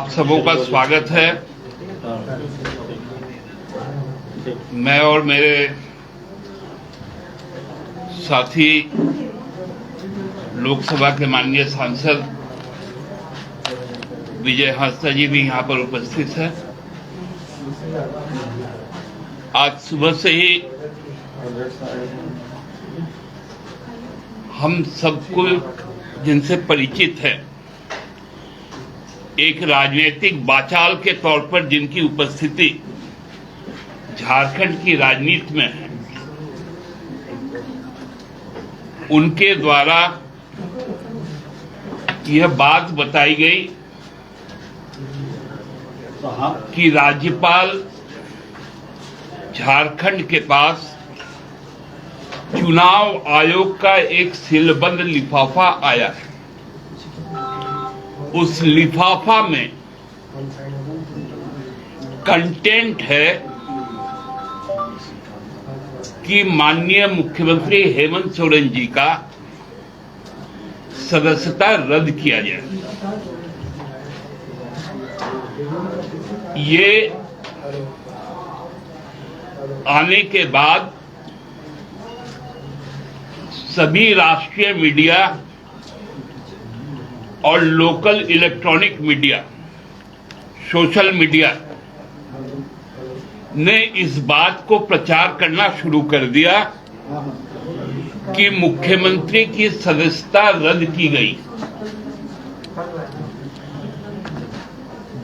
आप सबों का स्वागत है। मैं और मेरे साथी लोकसभा के माननीय सांसद विजय हांसदा जी भी यहाँ पर उपस्थित है। आज सुबह से ही हम सबको जिनसे परिचित है, एक राजनीतिक बाचाल के तौर पर जिनकी उपस्थिति झारखंड की राजनीति में है, उनके द्वारा यह बात बताई गई कि राज्यपाल झारखंड के पास चुनाव आयोग का एक सीलबंद लिफाफा आया है। उस लिफाफा में कंटेंट है कि माननीय मुख्यमंत्री हेमंत सोरेन जी का सदस्यता रद्द किया जाए। ये आने के बाद सभी राष्ट्रीय मीडिया और local electronic media, social media ने इस बात को प्रचार करना शुरू कर दिया कि मुख्यमंत्री की सदस्यता रद्द की गई।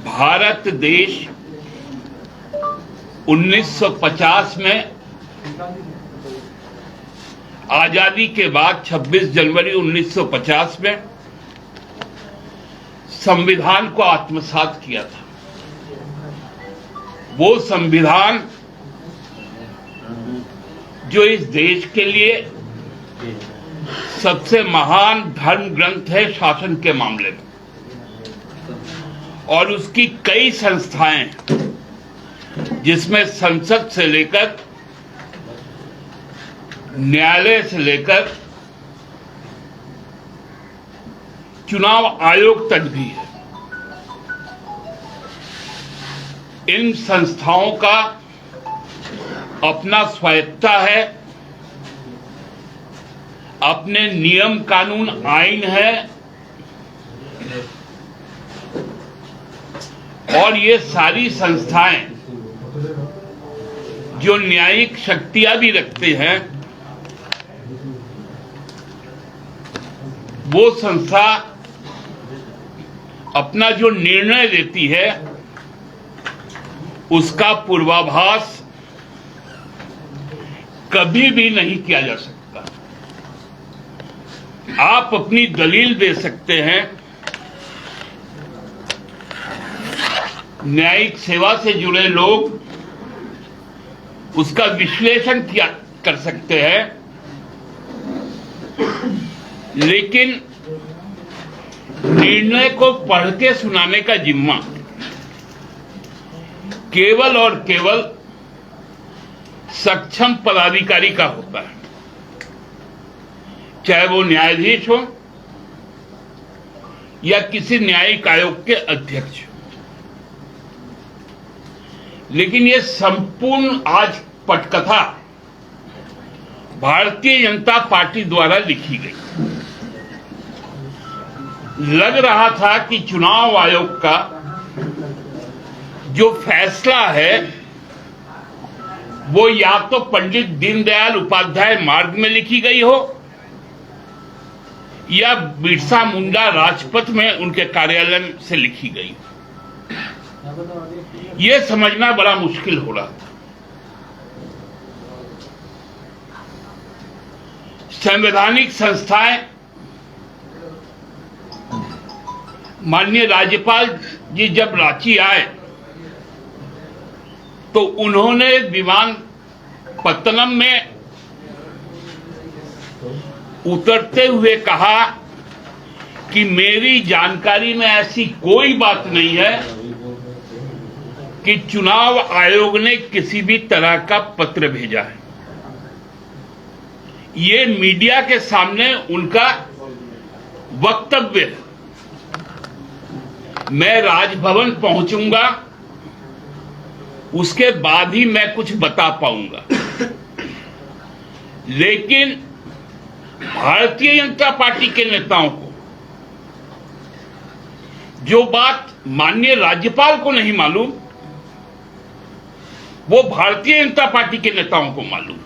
भारत देश 1950 में आजादी के बाद 26 जनवरी 1950 में संविधान को आत्मसात किया था। वो संविधान जो इस देश के लिए सबसे महान धर्म ग्रंथ है शासन के मामले में, और उसकी कई संस्थाएं जिसमें संसद से लेकर न्यायालय से लेकर चुनाव आयोग तक भी है। इन संस्थाओं का अपना स्वायत्ता है, अपने नियम कानून आईन है, और ये सारी संस्थाएं जो न्यायिक शक्तियां भी रखते हैं, वो संस्था अपना जो निर्णय देती है उसका पूर्वाभास कभी भी नहीं किया जा सकता। आप अपनी दलील दे सकते हैं, न्यायिक सेवा से जुड़े लोग उसका विश्लेषण किया कर सकते हैं, लेकिन निर्णय को पढ़ के सुनाने का जिम्मा केवल और केवल सक्षम पदाधिकारी का होता है, चाहे वो न्यायाधीश हो या किसी न्यायिक आयोग के अध्यक्ष। लेकिन ये संपूर्ण आज पटकथा भारतीय जनता पार्टी द्वारा लिखी गई। लग रहा था कि चुनाव आयोग का जो फैसला है वो या तो पंडित दीनदयाल उपाध्याय मार्ग में लिखी गई हो या बिरसा मुंडा राजपथ में उनके कार्यालय से लिखी गई हो। यह समझना बड़ा मुश्किल हो रहा था। संवैधानिक संस्थाएं माननीय राज्यपाल जी जब रांची आए तो उन्होंने विमानपत्तनम में उतरते हुए कहा कि मेरी जानकारी में ऐसी कोई बात नहीं है कि चुनाव आयोग ने किसी भी तरह का पत्र भेजा है। ये मीडिया के सामने उनका वक्तव्य है। मैं राजभवन पहुंचूंगा, उसके बाद ही मैं कुछ बता पाऊंगा। लेकिन भारतीय जनता पार्टी के नेताओं को जो बात माननीय राज्यपाल को नहीं मालूम, वो भारतीय जनता पार्टी के नेताओं को मालूम।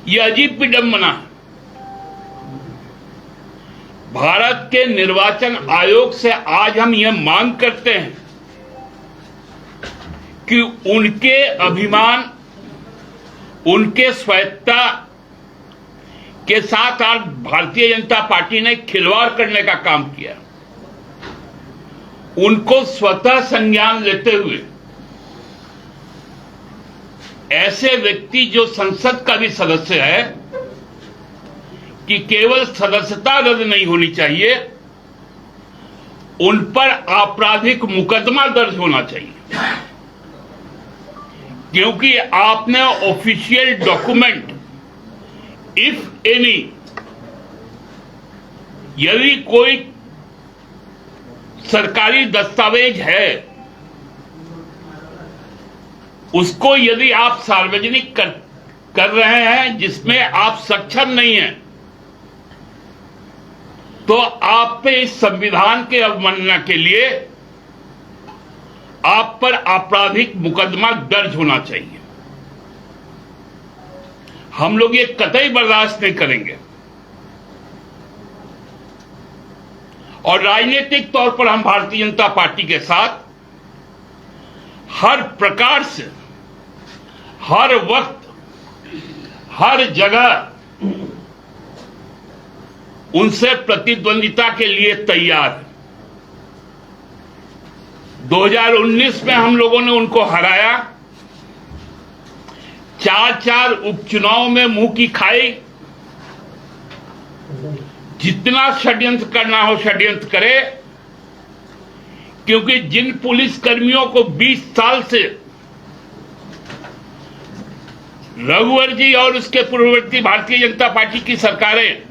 यह अजीब विडंबना है। भारत के निर्वाचन आयोग से आज हम यह मांग करते हैं कि उनके अभिमान, उनके स्वायत्तता के साथ आज भारतीय जनता पार्टी ने खिलवाड़ करने का काम किया। उनको स्वतः संज्ञान लेते हुए ऐसे व्यक्ति जो संसद का भी सदस्य है कि केवल सदस्यता रद्द नहीं होनी चाहिए, उन पर आपराधिक मुकदमा दर्ज होना चाहिए, क्योंकि आपने ऑफिशियल डॉक्यूमेंट, इफ एनी, यदि कोई सरकारी दस्तावेज है, उसको यदि आप सार्वजनिक कर रहे हैं जिसमें आप सक्षम नहीं हैं, तो आप पे इस संविधान के अवमानना के लिए आप पर आपराधिक मुकदमा दर्ज होना चाहिए। हम लोग ये कतई बर्दाश्त नहीं करेंगे और राजनीतिक तौर पर हम भारतीय जनता पार्टी के साथ हर प्रकार से, हर वक्त, हर जगह उनसे प्रतिद्वंदिता के लिए तैयार है। 2019 में हम लोगों ने उनको हराया, 4 उपचुनाव में मुंह की खाई। जितना षड्यंत्र करना हो षड्यंत्र करे, क्योंकि जिन पुलिस कर्मियों को 20 साल से रघुवर जी और उसके पूर्ववर्ती भारतीय जनता पार्टी की सरकारें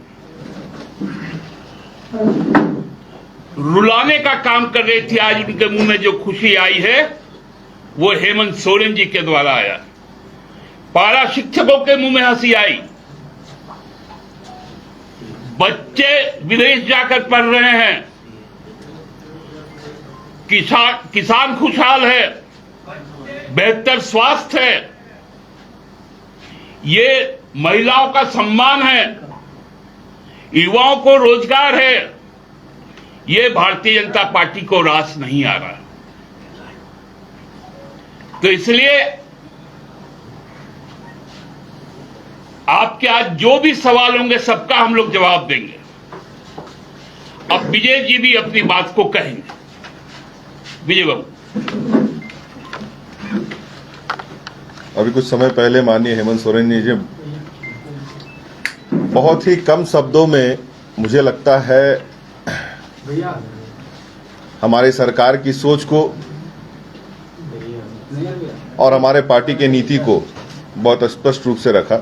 रुलाने का काम कर रही थी, आज उनके मुंह में जो खुशी आई है वो हेमंत सोरेन जी के द्वारा आया। पारा शिक्षकों के मुंह में हंसी आई, बच्चे विदेश जाकर पढ़ रहे हैं, किसान खुशहाल है, बेहतर स्वास्थ्य है, ये महिलाओं का सम्मान है, युवाओं को रोजगार है। ये भारतीय जनता पार्टी को रास नहीं आ रहा। तो इसलिए आपके आज जो भी सवाल होंगे सबका हम लोग जवाब देंगे। अब विजय जी भी अपनी बात को कहेंगे। विजय बाबू, अभी कुछ समय पहले माननीय हेमंत सोरेन जी बहुत ही कम शब्दों में, मुझे लगता है, हमारे सरकार की सोच को और हमारे पार्टी के नीति को बहुत स्पष्ट रूप से रखा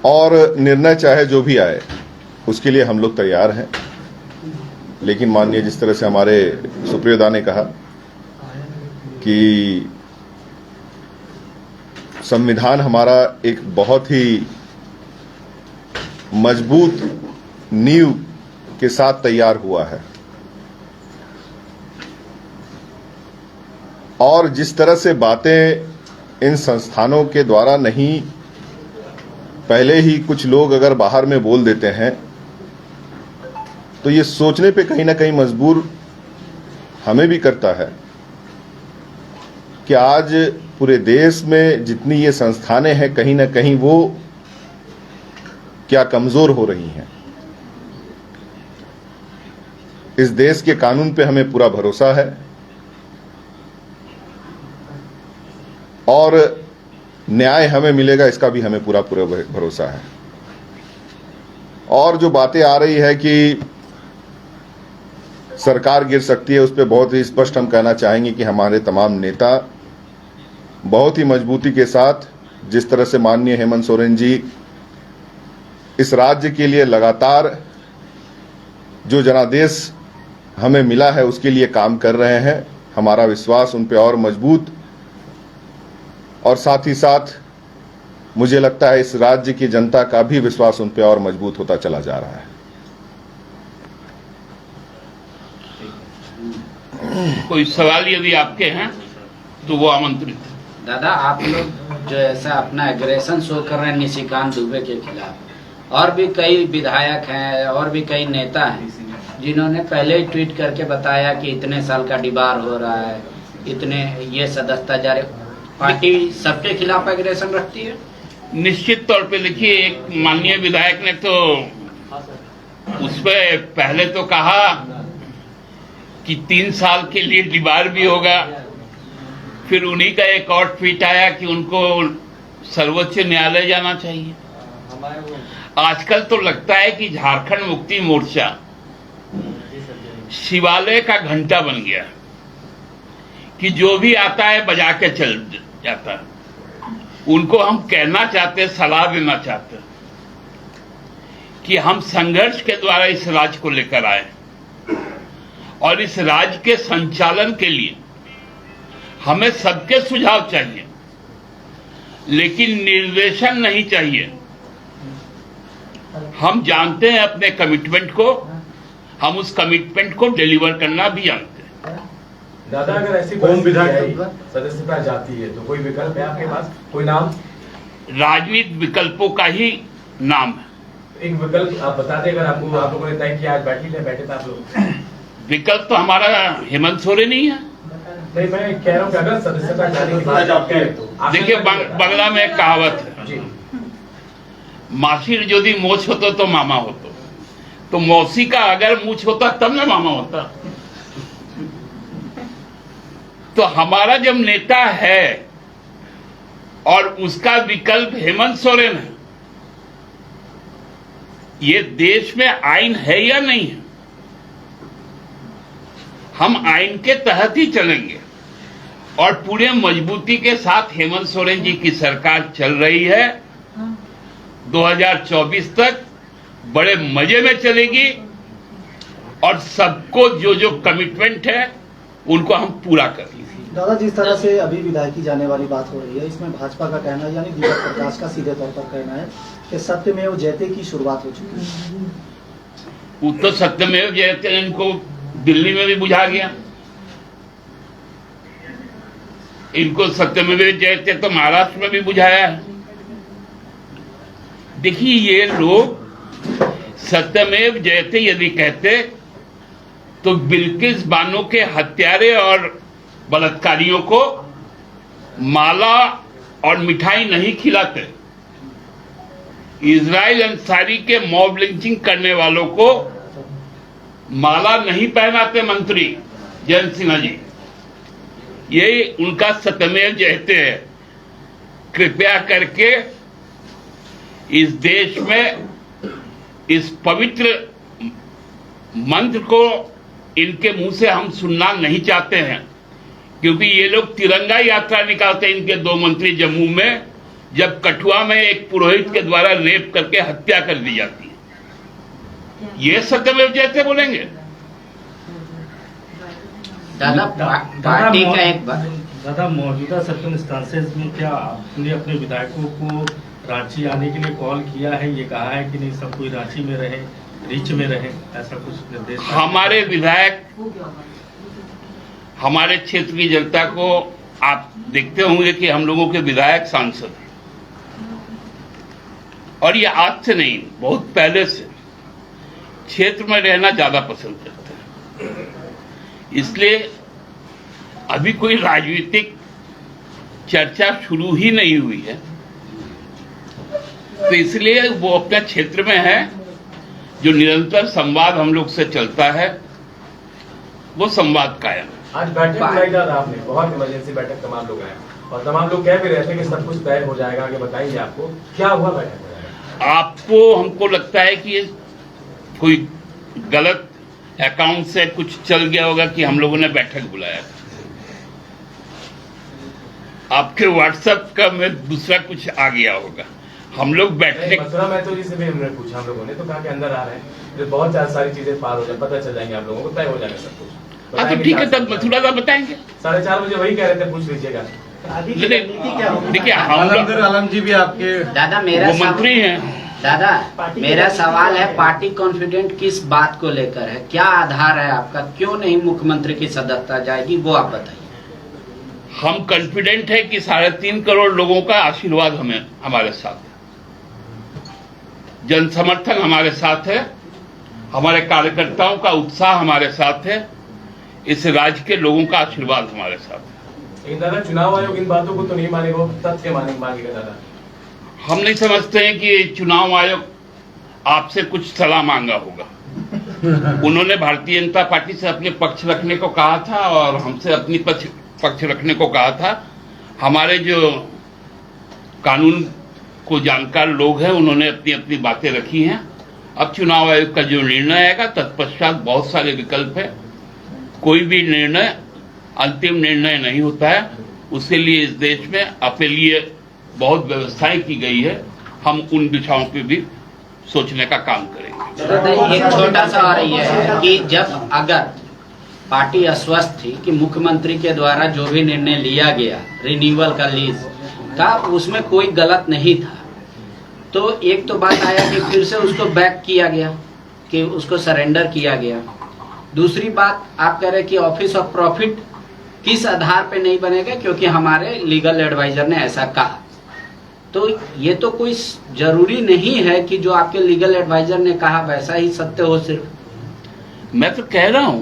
और निर्णय चाहे जो भी आए उसके लिए हम लोग तैयार हैं। लेकिन माननीय जिस तरह से हमारे सुप्रियोदा ने कहा कि संविधान हमारा एक बहुत ही मजबूत नींव के साथ तैयार हुआ है और जिस तरह से बातें इन संस्थानों के द्वारा नहीं, पहले ही कुछ लोग अगर बाहर में बोल देते हैं तो ये सोचने पे कहीं ना कहीं मजबूर हमें भी करता है कि आज पूरे देश में जितनी ये संस्थानें हैं, कहीं ना कहीं वो क्या कमजोर हो रही हैं। इस देश के कानून पे हमें पूरा भरोसा है और न्याय हमें मिलेगा, इसका भी हमें पूरा भरोसा है। और जो बातें आ रही है कि सरकार गिर सकती है, उस पर बहुत ही स्पष्ट हम कहना चाहेंगे कि हमारे तमाम नेता बहुत ही मजबूती के साथ, जिस तरह से माननीय हेमंत सोरेन जी इस राज्य के लिए लगातार जो जनादेश हमें मिला है उसके लिए काम कर रहे हैं। हमारा विश्वास उन पे और मजबूत, और साथ ही साथ मुझे लगता है इस राज्य की जनता का भी विश्वास उन पे और मजबूत होता चला जा रहा है। कोई सवाल यदि आपके हैं तो वो आमंत्रित है। दादा, आप लोग जो ऐसा अपना एग्रेशन शो कर रहे हैं निशिकांत दुबे के खिलाफ, और भी कई विधायक हैं और भी कई नेता हैं जिन्होंने पहले ही ट्वीट करके बताया कि इतने साल का डिबार हो रहा है, इतने ये सदस्यता जारी, पार्टी सबके खिलाफ एग्रेशन रखती है। निश्चित तौर पे देखिए, एक माननीय विधायक ने तो उस पे पहले तो कहा कि 3 साल के लिए डिबार भी होगा, फिर उन्हीं का एक और ट्वीट आया कि उनको सर्वोच्च न्यायालय जाना चाहिए। आजकल तो लगता है कि झारखंड मुक्ति मोर्चा शिवालय का घंटा बन गया कि जो भी आता है बजा के चल जाता है। उनको हम कहना चाहते, सलाह देना चाहते कि हम संघर्ष के द्वारा इस राज्य को लेकर आए, और इस राज्य के संचालन के लिए हमें सबके सुझाव चाहिए, लेकिन निर्देशन नहीं चाहिए। हम जानते हैं अपने कमिटमेंट को, हम उस कमिटमेंट को डिलीवर करना भी जानते हैं। दादा, अगर ऐसी कोई विधायक सदस्यता जाती है तो कोई विकल्प है आपके पास, कोई नाम? राजनीतिक विकल्पों का ही नाम है। एक विकल्प आप बता दें, अगर आपको, आप लोगों ने तय किया, आज बैठे थे आप लोग। विकल्प तो हमारा हेमंत सोरेन ही है। नहीं, मैं कह रहा हूँ कि अगर सदस्यता जाने की बात आप कह रहे तो देखिए, बंगला में एक कहावत है, जी, मासिर यदि मोछ होतो तो मामा होतो, तो मौसी का अगर मूछ होता तब ना मामा होता। तो हमारा जब नेता है और उसका विकल्प हेमंत सोरेन है, ये देश में आइन है या नहीं है? हम आइन के तहत ही चलेंगे, और पूरे मजबूती के साथ हेमंत सोरेन जी की सरकार चल रही है। 2024 तक बड़े मजे में चलेगी, और सबको जो जो कमिटमेंट है उनको हम पूरा करेंगे। दादा, जिस तरह से अभी विधायकी जाने वाली बात हो रही है, इसमें भाजपा का कहना है, यानी दीपक प्रकाश का सीधे तौर पर कहना है कि सत्यमेव जयते की शुरुआत हो चुकी है। वो तो सत्यमेव जयते इनको दिल्ली में भी बुझा गया, इनको सत्यमेव जयते तो महाराष्ट्र में भी बुझाया है। देखिए, ये लोग सत्यमेव जयते यदि कहते तो बिल्किस बानो के हत्यारे और बलात्कारियों को माला और मिठाई नहीं खिलाते, इजराइल अंसारी के मॉब लिंचिंग करने वालों को माला नहीं पहनाते मंत्री जयंत सिन्हा जी। ये उनका सत्यमेव जयते है। कृपया करके इस देश में इस पवित्र मंत्र को इनके मुंह से हम सुनना नहीं चाहते हैं, क्योंकि ये लोग तिरंगा यात्रा निकालते हैं, इनके 2 मंत्री जम्मू में, जब कठुआ में एक पुरोहित के द्वारा रेप करके हत्या कर दी जाती है। ये सत्यमेव जयते बोलेंगे? दादा, पार्टी का एक दादा, मौजूदा सर्कमस्टांसेस में क्या आपने अपने विधायकों को रांची आने के लिए कॉल किया है? ये कहा है कि नहीं सब कोई रांची में रहे, रीच में रहे, ऐसा कुछ निर्देश? हमारे विधायक हमारे क्षेत्र की जनता को, आप देखते होंगे कि हम लोगों के विधायक सांसद हैं, और ये आज से नहीं, बहुत पहले से क्षेत्र में रहना ज्यादा पसंद करते हैं। इसलिए अभी कोई राजनीतिक चर्चा शुरू ही नहीं हुई है, तो इसलिए वो अपने क्षेत्र में है। जो निरंतर संवाद हम लोग से चलता है, वो संवाद कायम। आज बैठक बुलाई दादा आपने, बहुत इमरजेंसी बैठक, तमाम लोग आए और तमाम लोग कह भी रहे थे कि सब कुछ तय हो जाएगा, आगे बताइए आपको क्या हुआ बैठक में? आपको, हमको लगता है कि कोई गलत अकाउंट से कुछ चल गया होगा कि हम लोगों ने बैठक बुलाया। आपके व्हाट्सएप का में दूसरा कुछ आ गया होगा। हम लोग बैठने मथुरा महतो जी से भी हमने पूछा, हम लोगों ने तो कहा कि अंदर आ रहे हैं, जो बहुत सारी चीजें पार हो जाए, पता चल जाएंगे आप लोगों को, तय हो जाएगा सब कुछ। हाँ तो ठीक है, तब मथुरा का बताएंगे। 4:30 बजे वही कह रहे थे, पूछ लीजिएगा। आगे की रणनीति क्या होगी? देखिए हम लोग आलम जी भी आपके दादा मेरा वो मंत्री हैं। दादा पार्टी मेरा के सवाल है, है। पार्टी कॉन्फिडेंट किस बात को लेकर है, क्या आधार है आपका, क्यों नहीं मुख्यमंत्री की सदस्यता जाएगी, वो आप बताइए। हम कॉन्फिडेंट है कि 3.5 करोड़ लोगों का आशीर्वाद हमें हमारे साथ है, जन समर्थन हमारे साथ है, हमारे कार्यकर्ताओं का उत्साह हमारे साथ है, इस राज्य के लोगों का आशीर्वाद हमारे साथ है। लेकिन दादा चुनाव आयोग इन बातों को तो नहीं मानेगा, वो तथ्य मानेगा दादा। हम नहीं समझते हैं कि चुनाव आयोग आपसे कुछ सलाह मांगा होगा। उन्होंने भारतीय जनता पार्टी से अपने पक्ष रखने को कहा था और हमसे अपनी पक्ष रखने को कहा था। हमारे जो कानून को जानकार लोग हैं उन्होंने अपनी अपनी बातें रखी हैं। अब चुनाव आयोग का जो निर्णय आएगा तत्पश्चात बहुत सारे विकल्प है, कोई भी निर्णय अंतिम निर्णय नहीं होता है, उसके लिए इस देश में अपीलीय बहुत व्यवस्थाएं की गई है। हम उन दिशाओं पे भी सोचने का काम करेंगे। एक छोटा सा और ये है कि जब अगर पार्टी अस्वस्थ थी कि मुख्यमंत्री के द्वारा जो भी निर्णय लिया गया रिन्यूअल का लीज का उसमें कोई गलत नहीं था, तो एक तो बात आया कि फिर से उसको बैक किया गया, कि उसको सरेंडर किया गया। दूसरी बात आप कह रहे कि ऑफिस ऑफ प्रॉफिट किस आधार पे नहीं बनेगा, क्योंकि हमारे लीगल एडवाइजर ने ऐसा कहा। तो ये तो कोई जरूरी नहीं है कि जो आपके लीगल एडवाइजर ने कहा वैसा ही सत्य हो सिर्फ। मैं तो कह रहा हूं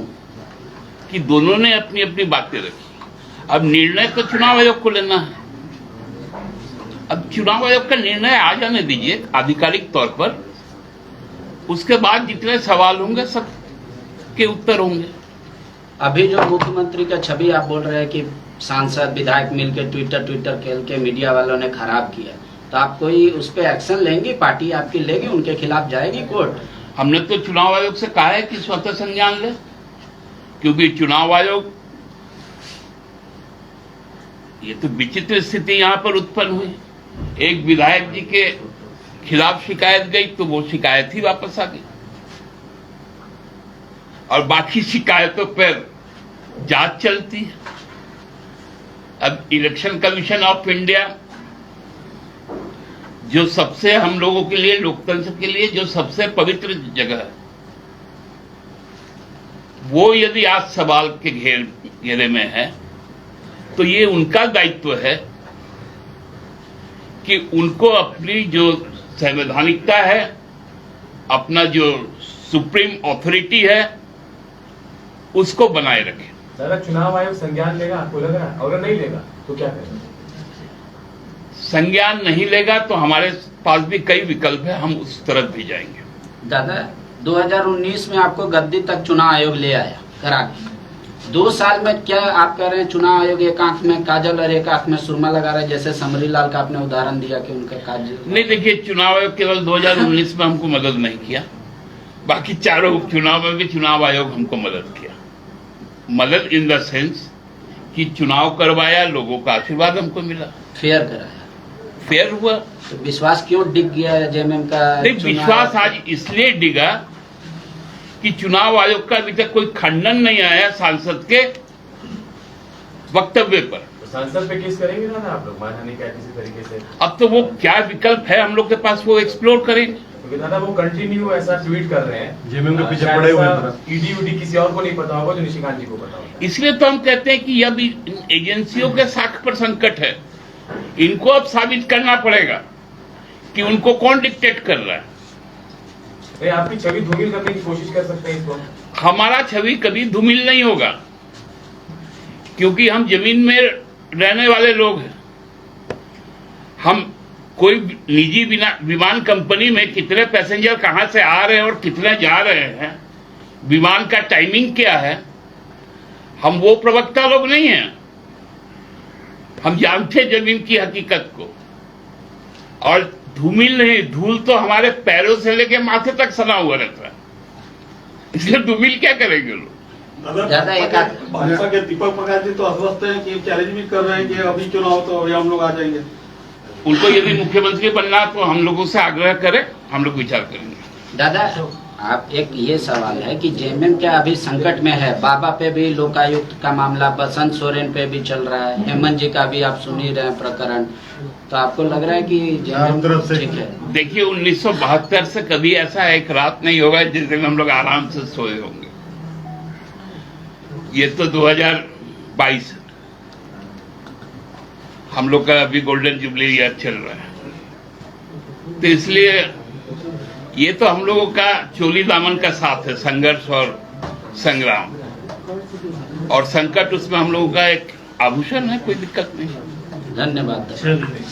कि दोनों ने अपनी अपनी बातें रखी, अब निर्णय तो चुनाव आयोग को लेना है। अब चुनाव आयोग का निर्णय आ जाने दीजिए आधिकारिक तौर पर, उसके बाद जितने सवाल होंगे सब के उत्तर होंगे। अभी जो मुख्यमंत्री का छवि आप बोल रहे हैं कि सांसद विधायक मिलकर ट्विटर खेल के मीडिया वालों ने खराब किया, तो आप कोई उस पर एक्शन लेंगे, पार्टी आपकी लेगी, उनके खिलाफ जाएगी कोर्ट? हमने तो चुनाव आयोग से कहा है कि स्वतः संज्ञान ले, क्योंकि चुनाव आयोग, ये तो विचित्र स्थिति यहां पर उत्पन्न हुई। एक विधायक जी के खिलाफ शिकायत गई तो वो शिकायत ही वापस आ गई और बाकी शिकायतों पर जांच चलती है। अब इलेक्शन कमीशन ऑफ इंडिया जो सबसे हम लोगों के लिए, लोकतंत्र के लिए जो सबसे पवित्र जगह है, वो यदि आज सवाल के घेरे में है तो ये उनका दायित्व है कि उनको अपनी जो संवैधानिकता है, अपना जो सुप्रीम अथॉरिटी है, उसको बनाए रखें। दादा चुनाव आयोग संज्ञान लेगा, आपको लग रहा है? अगर नहीं लेगा तो क्या करेंगे? संज्ञान नहीं लेगा तो हमारे पास भी कई विकल्प है, हम उस तरफ भी जाएंगे। दादा 2019 में आपको गद्दी तक चुनाव आयोग ले आया करा के, 2 साल में क्या आप कह रहे हैं चुनाव आयोग एक आंख में काजल और एक आंख में सुरमा लगा रहा है, जैसे समरी लाल का आपने उदाहरण दिया कि उनका काजल नहीं, देखिए चुनाव आयोग केवल 2019 में हमको मदद नहीं किया, बाकी चारों उपचुनाव में भी चुनाव आयोग हमको मदद किया। मदद इन द सेंस कि चुनाव करवाया, लोगों का आशीर्वाद हमको मिला, फेयर कराया, फेयर हुआ। तो विश्वास क्यों डिग गया जेएमएम का? नहीं, विश्वास आज इसलिए डिगा कि चुनाव आयोग का अभी तक कोई खंडन नहीं आया सांसद के वक्तव्य पर। तो सांसद पे केस करेंगे ना आप लोग, मानहानि का किसी तरीके से? अब तो वो क्या विकल्प है हम लोग के पास, वो एक्सप्लोर करेंगे। क्योंकि दादा वो कंटिन्यू ऐसा ट्वीट कर रहे हैं, जेएमएम के पीछे पड़े हुए हैं। ईडी किसी और को नहीं पता होगा, जो निशिकांत जी को पता होगा। इसलिए तो हम कहते हैं कि अब इन एजेंसियों के साख पर संकट है, इनको अब साबित करना पड़ेगा कि उनको कौन डिक्टेट कर रहा है। नहीं, आपकी छवि धूमिल करने की कोशिश कर सकते हैं इसको। हमारा छवि कभी धूमिल नहीं होगा, क्योंकि हम जमीन में रहने वाले लोग हैं। हम कोई निजी विमान कंपनी में कितने पैसेंजर कहां से आ रहे हैं और कितने जा रहे हैं, विमान का टाइमिंग क्या है, हम वो प्रवक्ता लोग नहीं हैं। हम जानते जमीन की हकीकत को, और धूमिल नहीं, धूल तो हमारे पैरों से लेके माथे तक सना हुआ रहता है, इसलिए धूमिल क्या करेंगे लोग। ज्यादा एक भाजपा के दीपक प्रकाश जी तो अस्वस्थ हैं कि चैलेंज भी कर रहे हैं कि अभी चुनाव तो अभी हम लोग आ जाएंगे। उनको यदि मुख्यमंत्री बनना है तो हम लोगों से आग्रह करें, हम लोग विचार करेंगे। दादा, आप एक ये सवाल है कि जेएमएम क्या अभी संकट में है? बाबा पे भी लोकायुक्त का मामला, बसंत सोरेन पे भी चल रहा है, हेमंत जी का भी आप सुन ही रहे हैं प्रकरण, तो आपको लग रहा है कि जेएमएम ठीक है? देखिए, 1972 से कभी ऐसा एक रात नहीं होगा जिस दिन हम लोग आराम से सोए होंगे। ये तो 2022 हम लोग का अभी गोल्डन जुबली ईयर चल रहा है, तो इसलिए ये तो हम लोगों का चोली दामन का साथ है, संघर्ष और संग्राम, और संकट उसमें हम लोगों का एक आभूषण है, कोई दिक्कत नहीं। धन्यवाद। चलिए।